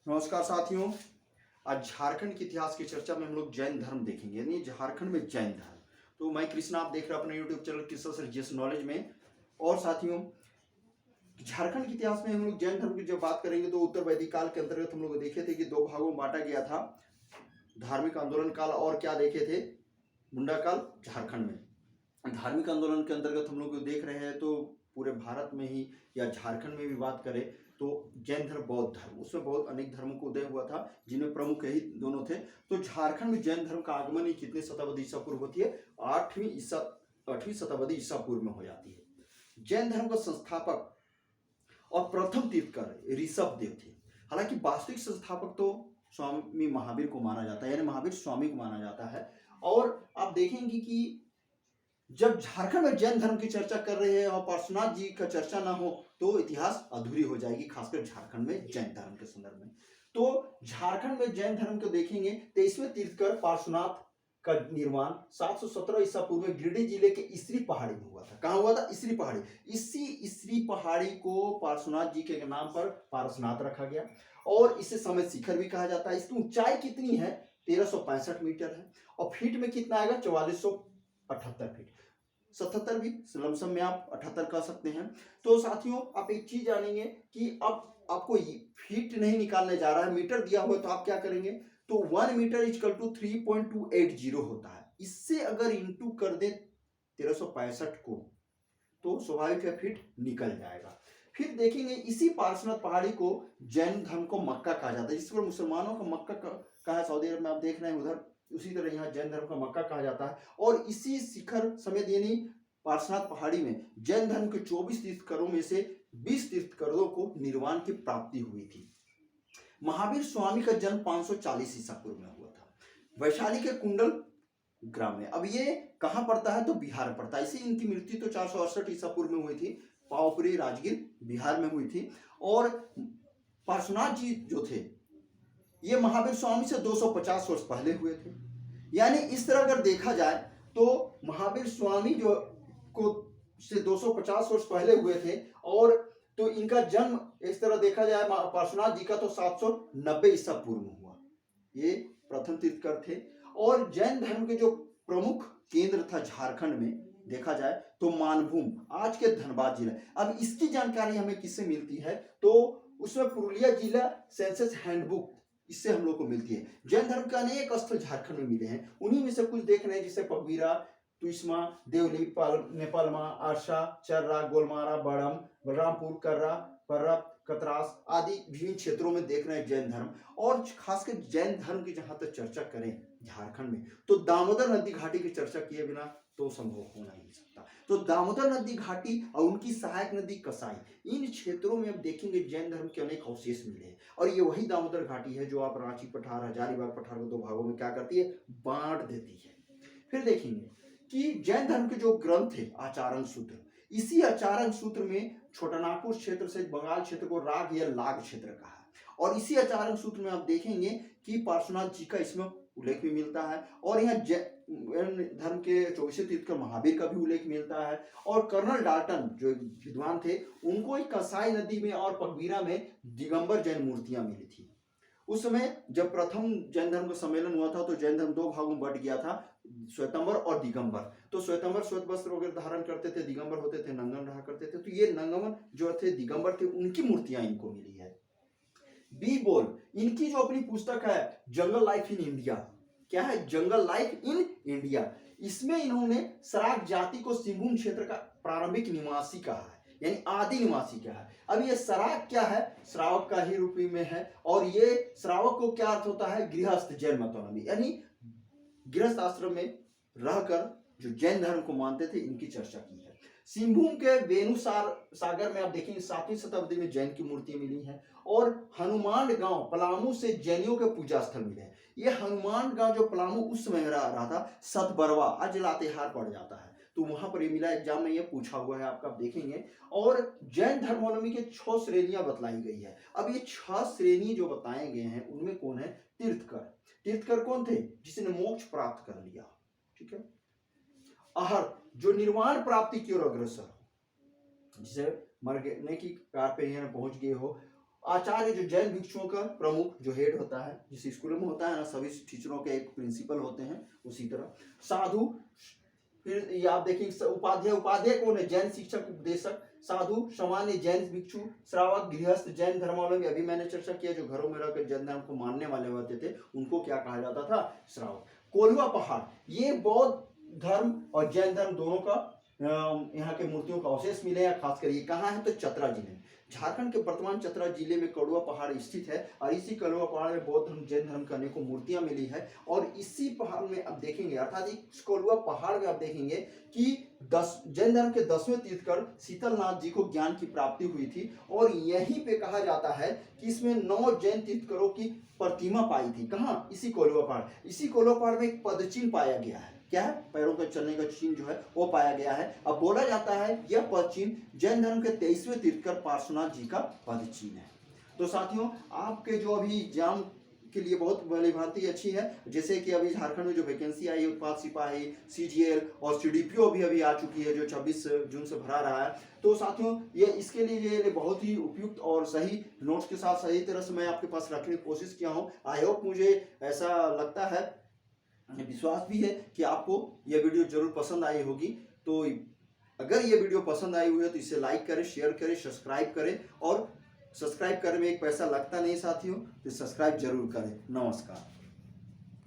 नमस्कार साथियों। आज झारखंड के इतिहास की चर्चा में हम लोग जैन धर्म देखेंगे, यानी झारखंड में जैन धर्म। तो मैं कृष्णा, आप देख रहे हैं अपने YouTube channel Krishna sir GS knowledge में। और साथियों, झारखंड के इतिहास में हम लोग जैन धर्म की जब बात करेंगे तो उत्तर वैदिक काल के अंतर्गत हम लोग देखे थे कि दो भागों में बांटा गया था, धार्मिक आंदोलन काल और क्या देखे थे, मुंडा काल। झारखंड में धार्मिक आंदोलन के अंतर्गत हम लोग देख रहे हैं तो पूरे भारत में ही या झारखंड में भी बात करें तो जैन धर्म, बौद्ध धर्म, उसमें बहुत अनेक धर्मों को उदय हुआ था, जिनमें प्रमुख यही दोनों थे। तो झारखंड में जैन धर्म का आगमन ही कितने शताब्दी ईसा पूर्व होती है? 8वीं शताब्दी ईसा पूर्व में हो जाती है। जैन धर्म का संस्थापक और प्रथम तीर्थकर ऋषभ देव थे। हालांकि वास्तविक संस्थापक तो स्वामी महावीर को माना जाता है, यानी महावीर स्वामी को माना जाता है। और आप देखेंगे कि जब झारखंड में जैन धर्म की चर्चा कर रहे हैं और पार्श्वनाथ जी का चर्चा ना हो तो इतिहास अधूरी हो जाएगी, खासकर झारखंड में जैन धर्म के संदर्भ में। तो झारखंड में जैन धर्म को देखेंगे 23वें तीर्थकर पार्श्वनाथ का निर्माण 717 ईसा पूर्व में गिरिडीह जिले के इसरी पहाड़ी में हुआ था। कहाँ हुआ था? इसरी पहाड़ी। इसी इसरी पहाड़ी को पार्श्वनाथ जी के नाम पर पारसनाथ रखा गया और इसे समय शिखर भी कहा जाता है। इसकी ऊंचाई कितनी है? 1365 मीटर है और फीट में कितना आएगा? 4478 फीट। 77 भी लमसम में आप 78 कर सकते हैं। तो साथियों, आप एक चीज जानेंगे कि अब आपको फीट नहीं निकालने जा रहा है, मीटर दिया हुआ, तो आप क्या करेंगे? तो 1 मीटर इक्वल टू 3.280 होता है। इससे अगर इंटू कर दे 1365 को तो स्वाभाविक है फीट निकल जाएगा। फिर देखेंगे इसी पार्श्वनाथ पहाड़ी को जैन धर्म को मक्का कहा जाता है, जिस पर मुसलमानों का मक्का कहा है, सऊदी अरब में आप देख रहे हैं उधर, उसी तरह यहाँ जैन धर्म का मक्का कहा जाता है। और इसी शिखर समेत यानी पार्श्वनाथ पहाड़ी में जैन धर्म के 24 तीर्थकरों में से 20 तीर्थकरों को निर्वाण की प्राप्ति हुई थी। महावीर स्वामी का जन्म 540 ईसा पूर्व में हुआ था, वैशाली के कुंडल ग्राम में। अब ये कहाँ पड़ता है? तो बिहार में पड़ता है। इसी इनकी मृत्यु तो 468 ईसा पूर्व में हुई थी, पावपुरी राजगीर बिहार में हुई थी। और पार्श्वनाथ जी जो थे ये महावीर स्वामी से 250 वर्ष पहले हुए थे। यानी इस तरह अगर देखा जाए तो महावीर स्वामी जो को से 250 वर्ष पहले हुए थे और तो इनका जन्म इस तरह देखा जाए पार्श्वनाथ जी का तो 790 ईसा पूर्व में हुआ। ये प्रथम तीर्थकर थे। और जैन धर्म के जो प्रमुख केंद्र था झारखंड में देखा जाए तो मानभूम, आज के धनबाद जिला। अब इसकी जानकारी हमें किससे मिलती है? तो उसमें पुरुलिया जिला सेंसस हैंडबुक, इससे हम लोग को मिलती है। जैन धर्म के अनेक स्थल झारखंड में मिले हैं, उन्हीं में से कुछ देख रहे हैं, जैसे पगबीरा, तुइस्मा, देवली, नेपालमा, आरसा, चर्रा, गोलमारा, बड़म, बलरामपुर, कर्रा, पर्रप, कतरास आदि विभिन्न क्षेत्रों में देख रहे हैं जैन धर्म। और खासकर जैन धर्म की जहां तक चर्चा करें झारखंड में तो दामोदर नदी घाटी की चर्चा किए बिना तो संभव हो नहीं सकता। तो दामोदर नदी घाटी और उनकी सहायक नदी कसाई, इन क्षेत्रों में अब देखेंगे जैन धर्म के अनेक अवशेष मिले हैं। और ये वही दामोदर घाटी है जो आप रांची पठार, हजारीबाग पठार को दो भागों में क्या करती है? बांट देती है। फिर देखेंगे कि जैन धर्म के जो ग्रंथ है आचारण सूत्र, इसी आचारण सूत्र में छोटानागपुर क्षेत्र से बंगाल क्षेत्र को राग या लाग क्षेत्र कहा है। और इसी आचारण सूत्र में आप देखेंगे कि पार्श्वनाथ जी का इसमें उल्लेख भी मिलता है और यहाँ जैन धर्म के 24 तीर्थकर महावीर का भी उल्लेख मिलता है। और कर्नल डाल्टन जो विद्वान थे उनको कसाई नदी में और पगबीरा में दिगंबर जैन मूर्तियां मिली थी। उस समय जब प्रथम जैन धर्म का सम्मेलन हुआ था तो जैन धर्म दो भागों में बट गया था, श्वेतंबर और दिगंबर। तो श्वेतंबर श्वेत वस्त्र वगैरह धारण करते थे, दिगंबर होते थे नंगन रहा करते थे। तो ये नंगमन जो थे, दिगंबर थे, उनकी मूर्तियां इनको मिली है। बी बोल, इनकी जो अपनी पुस्तक है जंगल लाइफ इन इंडिया, क्या है? जंगल लाइफ इन इंडिया। इसमें इन्होंने सराक जाति को सिंहभूम क्षेत्र का प्रारंभिक निवासी कहा है, यानी आदि निवासी क्या है। अब ये सराक क्या है? श्रावक का ही रूपी में है। और ये श्रावक को क्या अर्थ होता है? गृहस्थ, जैन मतोनमी, यानी गृहस्थ आश्रम में रहकर जो जैन धर्म को मानते थे, इनकी चर्चा की है। सिंहभूम के वेणु सागर में आप देखेंगे 7वीं शताब्दी में जैन की मूर्ति मिली है। और हनुमान गांव पलामू से जैनियों के पूजा स्थल मिले हैं। ये हनुमान गांव जो पलामू उस समय रहा था, सतबरवा आज लातेहार पड़ जाता है, तो वहां पर ये मिला। एग्जाम में ये पूछा हुआ है आपका, आप देखेंगे। और जैन धर्मावलंबी के 6 श्रेणियां बतलाई गई है। अब ये 6 श्रेणी जो बताए गए हैं उनमें कौन है? तीर्थकर। तीर्थकर कौन थे? जिसने मोक्ष प्राप्त कर लिया, ठीक है। आहर, जो निर्वाण प्राप्ति की ओर अग्रसर हो, जिसे मरने की कार पे पहुंच गए हो। आचार्य जो जैन भिक्षुओं का प्रमुख जो हेड होता है, जिस स्कूलों में होता है ना, सभी टीचरों के एक प्रिंसिपल होते हैं, उसी तरह साधु। फिर ये आप देखेंगे उपाध्याय, उपाध्याय कौन है? जैन शिक्षक उपदेशक। साधु, सामान्य जैन भिक्षु, श्रावक, गृहस्थ, जैन धर्मावलंबी। अभी मैंने चर्चा किया जो घरों में रहकर जैन धर्म को मानने वाले होते थे उनको क्या कहा जाता था? श्रावक। कोल्हुआ पहाड़, ये बौद्ध धर्म और जैन धर्म दोनों का यहाँ के मूर्तियों का अवशेष मिले हैं। खासकर ये कहाँ है? तो चतरा जिले में। झारखंड के वर्तमान चतरा जिले में कड़ुआ पहाड़ स्थित है और इसी कड़ुआ पहाड़ में बौद्ध धर्म जैन धर्म की अनेकों मूर्तियां मिली है। और इसी पहाड़ में अब देखेंगे, अर्थात इस कड़ुआ पहाड़ में आप देखेंगे कि जैन धर्म के 10वें तीर्थकर शीतलनाथ जी को ज्ञान की प्राप्ति हुई थी। और यहीं पे कहा जाता है कि इसमें 9 जैन तीर्थकरों की प्रतिमा पाई थी। कहाँ? इसी कोल्हुआ पहाड़। इसी कोल्हुआ पहाड़ में एक पदचिन्ह पाया गया है। क्या है? पैरों का चलने का चिन्ह जो है वो पाया गया है। अब बोला जाता है यह पद चिन्ह जैन धर्म के 23वें तीर्थकर पार्श्वनाथ जी का पद चिन्ह है। तो साथियों, आपके जो अभी एग्जाम के लिए बहुत भली भांति अच्छी है, जैसे कि अभी झारखंड में जो वैकेंसी आई है उत्पाद सिपाही, सीजीएल और सीडीपीओ भी अभी आ चुकी है जो 26 जून से भरा रहा है। तो साथियों, ये इसके लिए ये बहुत ही उपयुक्त और सही नोट्स के साथ सही तरह से मैं आपके पास रखने की कोशिश किया हूँ। आई होप, मुझे ऐसा लगता है, विश्वास भी है कि आपको यह वीडियो जरूर पसंद आई होगी। तो अगर ये वीडियो पसंद आई हुई है तो इसे लाइक करें, शेयर करें, सब्सक्राइब करें। और सब्सक्राइब करने में एक पैसा लगता नहीं साथियों, तो सब्सक्राइब जरूर करें। नमस्कार।